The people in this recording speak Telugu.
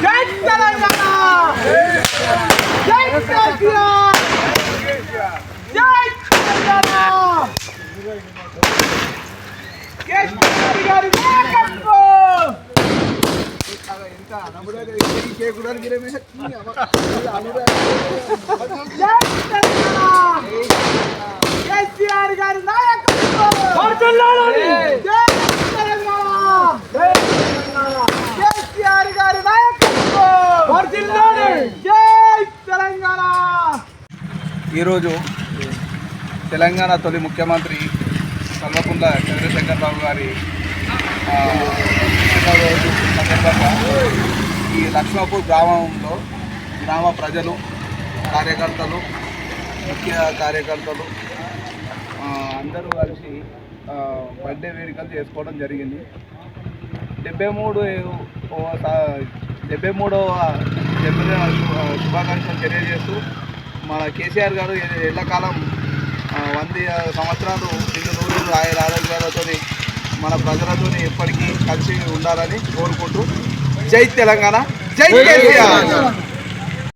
జై తెలంగాణ, జై కేసీఆర్, జై తెలంగాణ, కేసీఆర్ గారి నాయకత్వం. జై తెలంగాణ, కేసీఆర్ గారి నాయకత్వం. జై కేసీఆర్ గారి నాయకత్వం. జై తెలంగాణ. ఈరోజు తెలంగాణ తొలి ముఖ్యమంత్రి కల్వకుంట్ల చంద్రశేఖరరావు గారి రోజు సందర్భంగా ఈ లక్ష్మణపూర్ గ్రామంలో గ్రామ ప్రజలు, కార్యకర్తలు, ముఖ్య కార్యకర్తలు అందరూ కలిసి బర్త్డే వేడుకలు చేసుకోవడం జరిగింది. 73వ జన్మదిన శుభాకాంక్షలు తెలియజేస్తూ మన కేసీఆర్ గారు ఎల్లకాలం 100 సంవత్సరాలు నిండు నూరు ఆరోగ్యాలతో మన ప్రజలతో ఎప్పటికీ కలిసి ఉండాలని కోరుకుంటూ జై తెలంగాణ, జై కేసీఆర్.